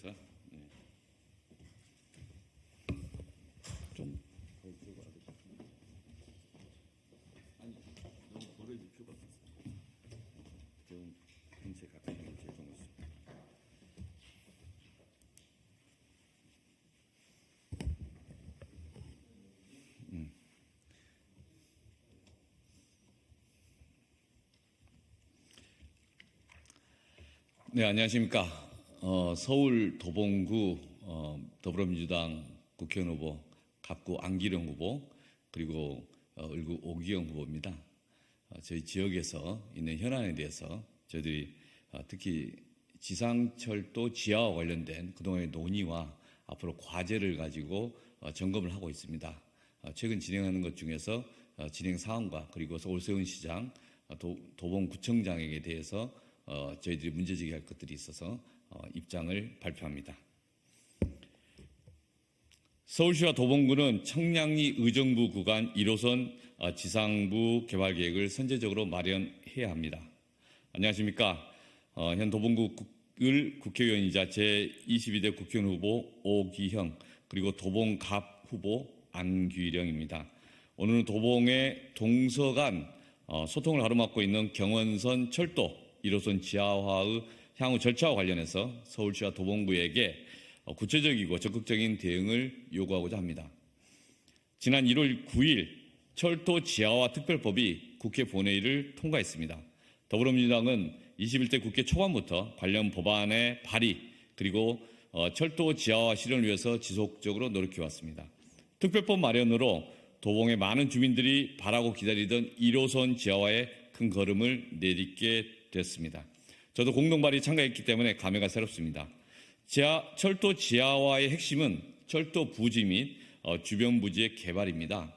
그래서 좀 아니 너무 벌어질 필요가 없어요. 좀 근처 가까이 있는 게 제일 좋은 것입니다. 네, 안녕하십니까. 서울 도봉구 더불어민주당 국회의원 후보 갑구 안기령 후보 그리고 을구 오기영 후보입니다. 저희 지역에서 있는 현안에 대해서 저희들이 특히 지상철도 지하와 관련된 그동안의 논의와 앞으로 과제를 가지고 점검을 하고 있습니다. 최근 진행하는 것 중에서 진행 사항과 그리고 서울세운시장, 도봉구청장에게 대해서 저희들이 문제제기할 것들이 있어서 입장을 발표합니다. 서울시와 도봉구는 청량리 의정부 구간 1호선 지상부 개발 계획을 선제적으로 마련해야 합니다. 안녕하십니까. 현 도봉구 국회의원이자 제22대 국회의원 후보 오기형 그리고 도봉갑 후보 안규령입니다. 오늘은 도봉의 동서간 소통을 가로막고 있는 경원선 철도 1호선 지하화의 향후 절차와 관련해서 서울시와 도봉구에게 구체적이고 적극적인 대응을 요구하고자 합니다. 지난 1월 9일 철도 지하화 특별법이 국회 본회의를 통과했습니다. 더불어민주당은 21대 국회 초반부터 관련 법안의 발의 그리고 철도 지하화 실현을 위해서 지속적으로 노력해왔습니다. 특별법 마련으로 도봉의 많은 주민들이 바라고 기다리던 1호선 지하화에 큰 걸음을 내딛게 됐습니다. 저도 공동 발의에 참가했기 때문에 감회가 새롭습니다. 철도 지하화의 핵심은 철도 부지 및 주변 부지의 개발입니다.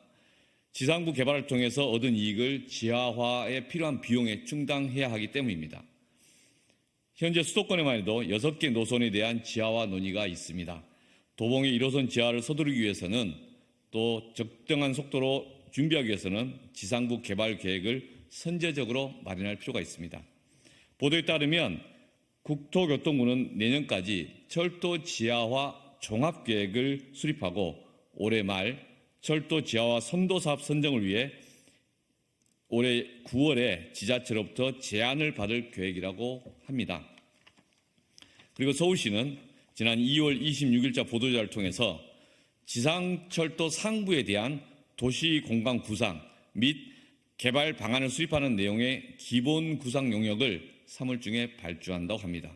지상부 개발을 통해서 얻은 이익을 지하화에 필요한 비용에 충당해야 하기 때문입니다. 현재 수도권에만 해도 6개 노선에 대한 지하화 논의가 있습니다. 도봉의 1호선 지하를 서두르기 위해서는 또 적정한 속도로 준비하기 위해서는 지상부 개발 계획을 선제적으로 마련할 필요가 있습니다. 보도에 따르면 국토교통부는 내년까지 철도 지하화 종합계획을 수립하고 올해 말 철도 지하화 선도사업 선정을 위해 올해 9월에 지자체로부터 제안을 받을 계획이라고 합니다. 그리고 서울시는 지난 2월 26일자 보도자를 통해서 지상철도 상부에 대한 도시공간 구상 및 개발 방안을 수립하는 내용의 기본 구상 용역을 3월 중에 발주한다고 합니다.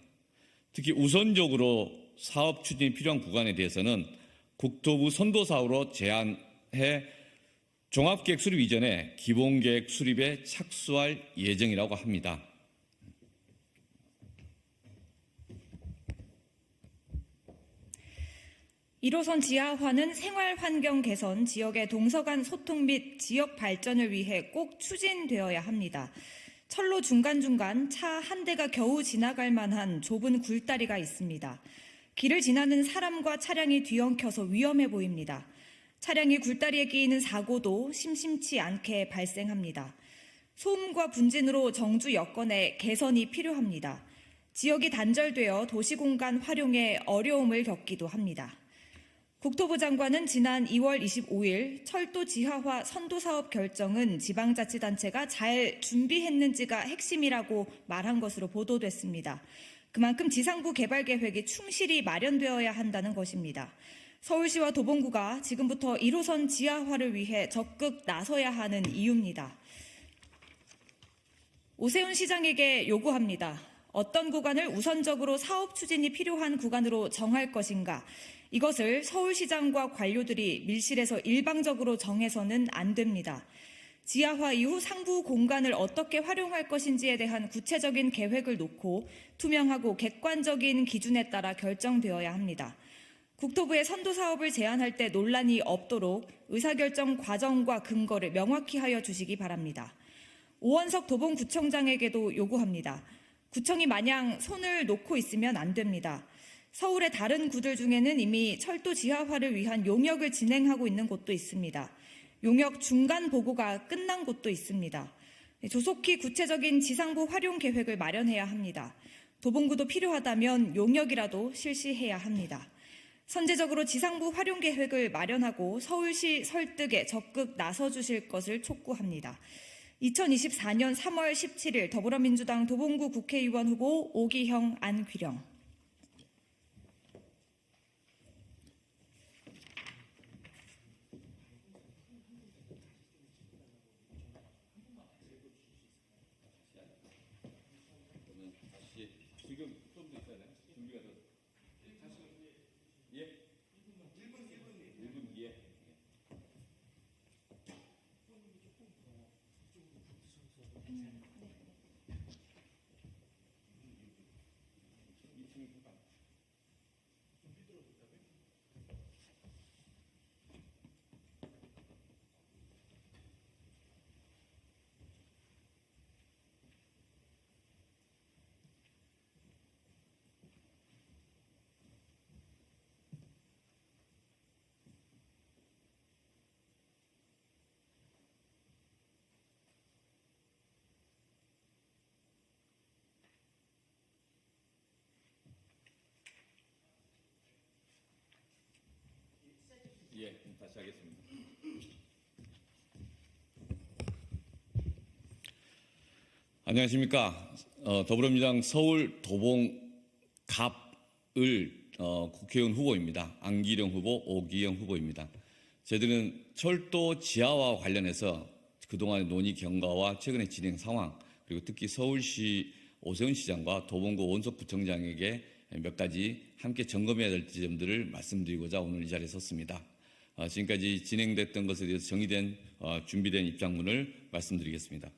특히 우선적으로 사업 추진이 필요한 구간에 대해서는 국토부 선도사업으로 제안해 종합계획 수립 이전에 기본계획 수립에 착수할 예정이라고 합니다. (1호선) 지하화는 생활환경 개선, 지역의 동서간 소통 및 지역 발전을 위해 꼭 추진되어야 합니다. 철로 중간중간 차 한 대가 겨우 지나갈 만한 좁은 굴다리가 있습니다. 길을 지나는 사람과 차량이 뒤엉켜서 위험해 보입니다. 차량이 굴다리에 끼이는 사고도 심심치 않게 발생합니다. 소음과 분진으로 정주 여건에 개선이 필요합니다. 지역이 단절되어 도시공간 활용에 어려움을 겪기도 합니다. 국토부 장관은 지난 2월 25일 철도 지하화 선도사업 결정은 지방자치단체가 잘 준비했는지가 핵심이라고 말한 것으로 보도됐습니다. 그만큼 지상부 개발 계획이 충실히 마련되어야 한다는 것입니다. 서울시와 도봉구가 지금부터 1호선 지하화를 위해 적극 나서야 하는 이유입니다. 오세훈 시장에게 요구합니다. 어떤 구간을 우선적으로 사업 추진이 필요한 구간으로 정할 것인가? 이것을 서울시장과 관료들이 밀실에서 일방적으로 정해서는 안 됩니다. 지하화 이후 상부 공간을 어떻게 활용할 것인지에 대한 구체적인 계획을 놓고 투명하고 객관적인 기준에 따라 결정되어야 합니다. 국토부의 선도사업을 제안할 때 논란이 없도록 의사결정 과정과 근거를 명확히 하여 주시기 바랍니다. 오원석 도봉구청장에게도 요구합니다. 구청이 마냥 손을 놓고 있으면 안 됩니다. 서울의 다른 구들 중에는 이미 철도 지하화를 위한 용역을 진행하고 있는 곳도 있습니다. 용역 중간 보고가 끝난 곳도 있습니다. 조속히 구체적인 지상부 활용 계획을 마련해야 합니다. 도봉구도 필요하다면 용역이라도 실시해야 합니다. 선제적으로 지상부 활용 계획을 마련하고 서울시 설득에 적극 나서주실 것을 촉구합니다. 2024년 3월 17일 더불어민주당 도봉구 국회의원 후보 오기형, 안귀령. 예, 다시 하겠습니다. 안녕하십니까. 더불어민주당 서울 도봉갑을 국회의원 후보입니다. 안기령 후보, 오기영 후보입니다. 저희들은 철도 지하와 관련해서 그동안의 논의 경과와 최근의 진행 상황, 그리고 특히 서울시 오세훈 시장과 도봉구 원석 구청장에게 몇 가지 함께 점검해야 될 지점들을 말씀드리고자 오늘 이 자리에 섰습니다. 지금까지 진행됐던 것에 대해서 정의된 준비된 입장문을 말씀드리겠습니다.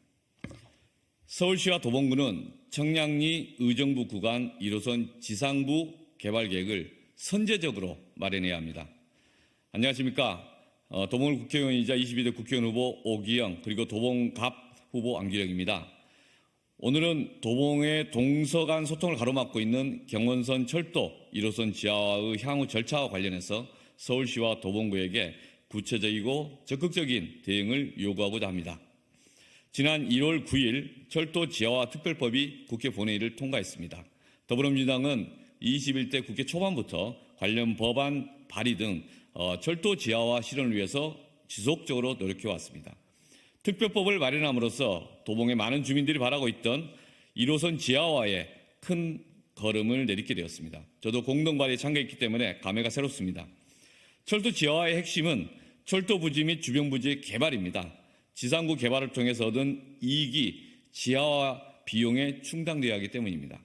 서울시와 도봉구는 청량리 의정부 구간 1호선 지상부 개발 계획을 선제적으로 마련해야 합니다. 안녕하십니까. 도봉구 국회의원이자 22대 국회의원 후보 오기영, 그리고 도봉갑 후보 안기령입니다. 오늘은 도봉의 동서간 소통을 가로막고 있는 경원선 철도 1호선 지하화의 향후 절차와 관련해서 서울시와 도봉구에게 구체적이고 적극적인 대응을 요구하고자 합니다. 지난 1월 9일 철도 지하화 특별법이 국회 본회의를 통과했습니다. 더불어민주당은 21대 국회 초반부터 관련 법안 발의 등 철도 지하화 실현을 위해서 지속적으로 노력해왔습니다. 특별법을 마련함으로써 도봉의 많은 주민들이 바라고 있던 1호선 지하화에 큰 걸음을 내딛게 되었습니다. 저도 공동 발의에 참가했기 때문에 감회가 새롭습니다. 철도 지하화의 핵심은 철도 부지 및 주변 부지의 개발입니다. 지상구 개발을 통해서 얻은 이익이 지하화 비용에 충당되어야 하기 때문입니다.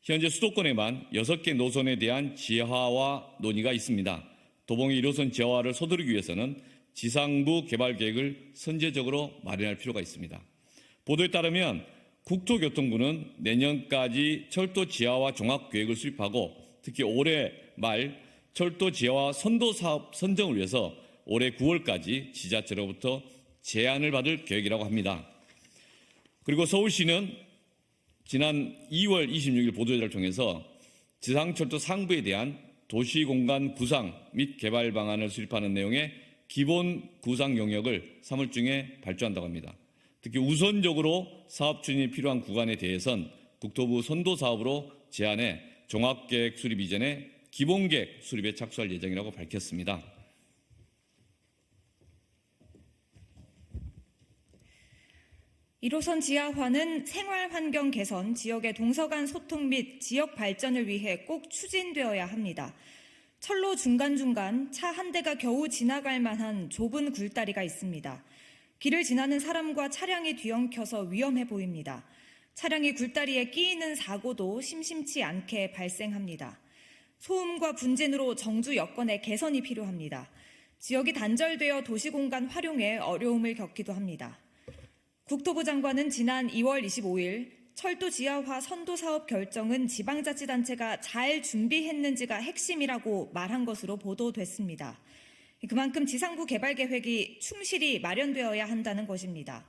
현재 수도권에만 6개 노선에 대한 지하화 논의가 있습니다. 도봉의 1호선 지하화를 서두르기 위해서는 지상부 개발 계획을 선제적으로 마련할 필요가 있습니다. 보도에 따르면 국토교통부는 내년까지 철도 지하화 종합계획을 수립하고 특히 올해 말 철도 지하화 선도 사업 선정을 위해서 올해 9월까지 지자체로부터 제안을 받을 계획이라고 합니다. 그리고 서울시는 지난 2월 26일 보도자료를 통해서 지상철도 상부에 대한 도시공간 구상 및 개발 방안을 수립하는 내용의 기본 구상 영역을 3월 중에 발주한다고 합니다. 특히 우선적으로 사업 추진이 필요한 구간에 대해선 국토부 선도 사업으로 제안해 종합계획 수립 이전에 기본계획 수립에 착수할 예정이라고 밝혔습니다. (1호선) 지하화는 생활환경 개선, 지역의 동서간 소통 및 지역 발전을 위해 꼭 추진되어야 합니다. 철로 중간중간 차 한 대가 겨우 지나갈 만한 좁은 굴다리가 있습니다. 길을 지나는 사람과 차량이 뒤엉켜서 위험해 보입니다. 차량이 굴다리에 끼이는 사고도 심심치 않게 발생합니다. 소음과 분진으로 정주 여건의 개선이 필요합니다. 지역이 단절되어 도시공간 활용에 어려움을 겪기도 합니다. 국토부 장관은 지난 2월 25일 철도 지하화 선도 사업 결정은 지방자치단체가 잘 준비했는지가 핵심이라고 말한 것으로 보도됐습니다. 그만큼 지상부 개발 계획이 충실히 마련되어야 한다는 것입니다.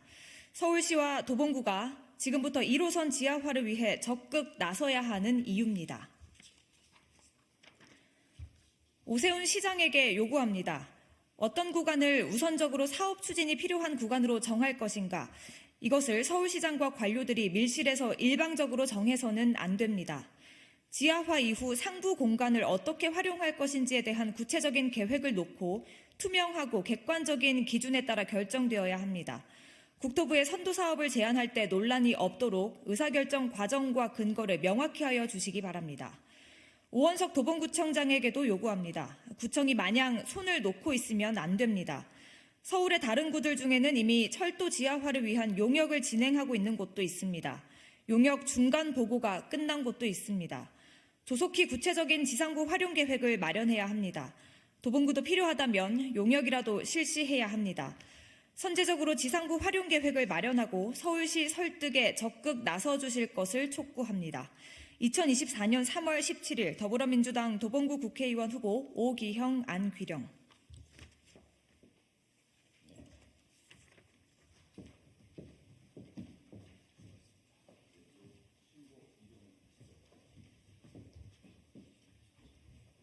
서울시와 도봉구가 지금부터 1호선 지하화를 위해 적극 나서야 하는 이유입니다. 오세훈 시장에게 요구합니다. 어떤 구간을 우선적으로 사업 추진이 필요한 구간으로 정할 것인가? 이것을 서울시장과 관료들이 밀실에서 일방적으로 정해서는 안 됩니다. 지하화 이후 상부 공간을 어떻게 활용할 것인지에 대한 구체적인 계획을 놓고 투명하고 객관적인 기준에 따라 결정되어야 합니다. 국토부의 선도 사업을 제안할 때 논란이 없도록 의사결정 과정과 근거를 명확히 하여 주시기 바랍니다. 오원석 도봉구청장에게도 요구합니다. 구청이 마냥 손을 놓고 있으면 안 됩니다. 서울의 다른 구들 중에는 이미 철도 지하화를 위한 용역을 진행하고 있는 곳도 있습니다. 용역 중간 보고가 끝난 곳도 있습니다. 조속히 구체적인 지상부 활용 계획을 마련해야 합니다. 도봉구도 필요하다면 용역이라도 실시해야 합니다. 선제적으로 지상부 활용 계획을 마련하고 서울시 설득에 적극 나서주실 것을 촉구합니다. 2024년 3월 17일 더불어민주당 도봉구 국회의원 후보 오기형, 안귀령.